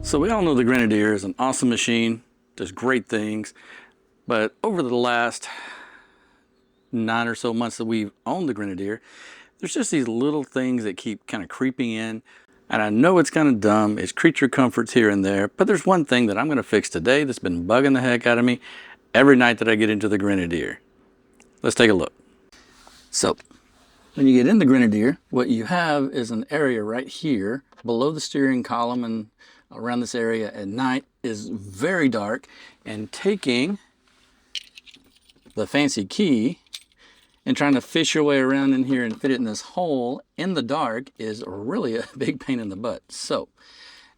So we all know the Grenadier is an awesome machine, does great things, but over the last 9 or so months that we've owned the Grenadier, there's just these little things that keep kind of creeping in. And I know it's kind of dumb, it's creature comforts here and there, but there's one thing that I'm gonna fix today that's been bugging the heck out of me every night that I get into the Grenadier. Let's take a look. So, when you get in the Grenadier, what you have is an area right here below the steering column, and around this area at night is very dark, and taking the fancy key and trying to fish your way around in here and fit it in this hole in the dark is really a big pain in the butt. So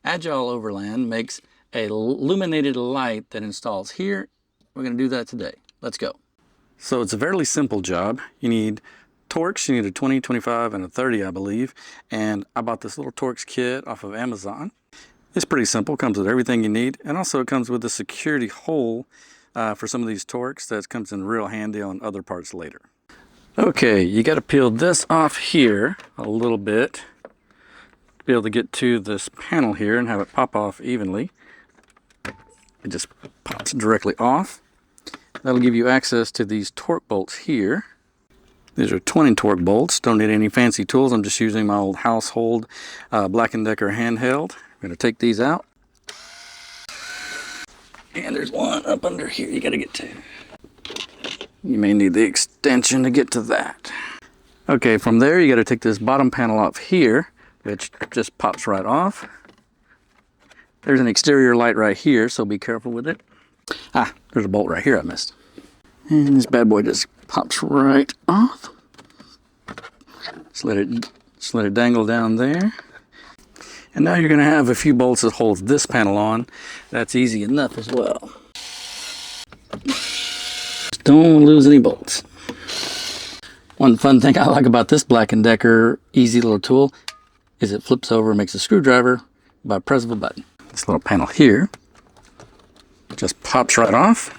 Agile Overland makes a illuminated light that installs here. We're going to do that today. Let's go. So it's a fairly simple job. You need Torx, you need a 20, 25, and a 30, I believe. And I bought this little Torx kit off of Amazon. It's pretty simple, comes with everything you need. And also it comes with a security hole for some of these Torx that comes in real handy on other parts later. Okay, you got to peel this off here a little bit to be able to get to this panel here and have it pop off evenly. It just pops directly off. That'll give you access to these torque bolts here. These are 20 torque bolts. Don't need any fancy tools. I'm just using my old household Black & Decker handheld. I'm going to take these out. And there's one up under here you got to get to. You may need the extension to get to that. Okay, from there you got to take this bottom panel off here, which just pops right off. There's an exterior light right here, so be careful with it. Ah, there's a bolt right here I missed. And this bad boy just pops right off. Just let it dangle down there. And now you're going to have a few bolts that hold this panel on. That's easy enough as well. Just don't lose any bolts. One fun thing I like about this Black & Decker easy little tool is it flips over and makes a screwdriver by a press of a button. This little panel here just pops right off.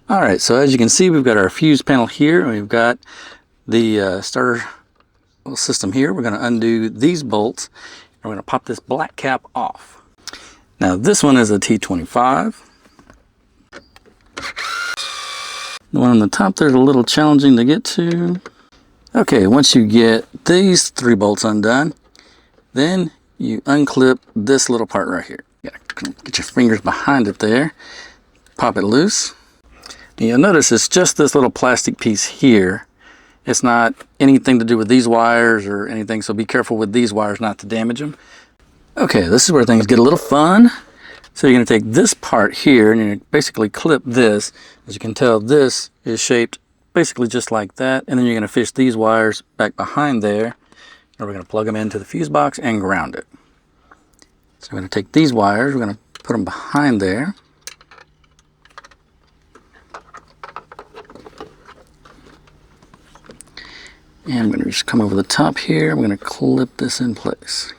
Alright, so as you can see, we've got our fuse panel here, and we've got the starter system here. We're going to undo these bolts, and we're going to pop this black cap off. Now this one is a T25. The one on the top there's a little challenging to get to. Okay, once you get these 3 bolts undone, then you unclip this little part right here. You gotta get your fingers behind it there, pop it loose. And you'll notice it's just this little plastic piece here. It's not anything to do with these wires or anything, so be careful with these wires not to damage them. Okay, this is where things get a little fun. So you're going to take this part here and you're going to basically clip this. As you can tell, this is shaped basically just like that, and then you're going to fish these wires back behind there, and we're going to plug them into the fuse box and ground it. So we're going to take these wires, we're going to put them behind there. And I'm going to just come over the top here. I'm going to clip this in place.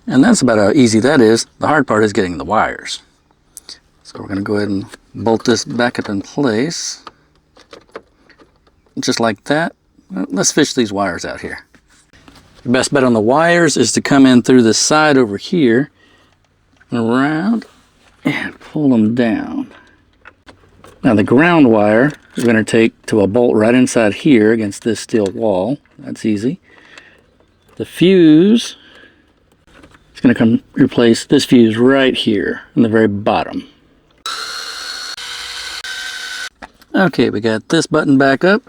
And that's about how easy that is. The hard part is getting the wires. So we're going to go ahead and bolt this back up in place. Just like that. Let's fish these wires out here. The best bet on the wires is to come in through this side over here, around, and pull them down. Now the ground wire we're going to take to a bolt right inside here against this steel wall. That's easy. The fuse is going to come replace this fuse right here on the very bottom. Okay, we got this button back up.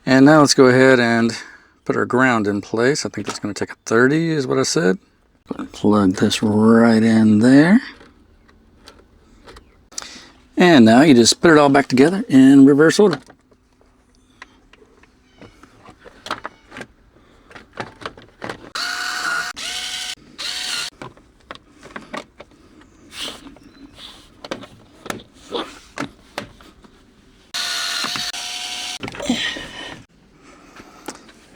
And now let's go ahead and put our ground in place. I think that's going to take a 30 is what I said. Going to plug this right in there. And now you just put it all back together in reverse order.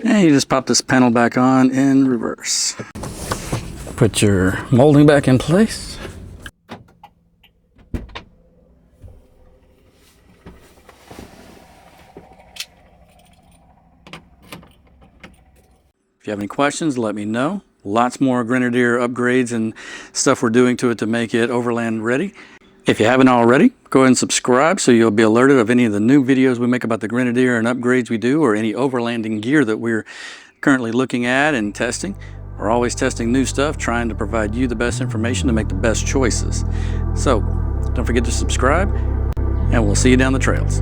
And you just pop this panel back on in reverse. Put your molding back in place. If you have any questions, let me know. Lots more Grenadier upgrades and stuff we're doing to it to make it Overland ready. If you haven't already, go ahead and subscribe so you'll be alerted of any of the new videos we make about the Grenadier and upgrades we do, or any overlanding gear that we're currently looking at and testing. We're always testing new stuff, trying to provide you the best information to make the best choices. So don't forget to subscribe, and we'll see you down the trails.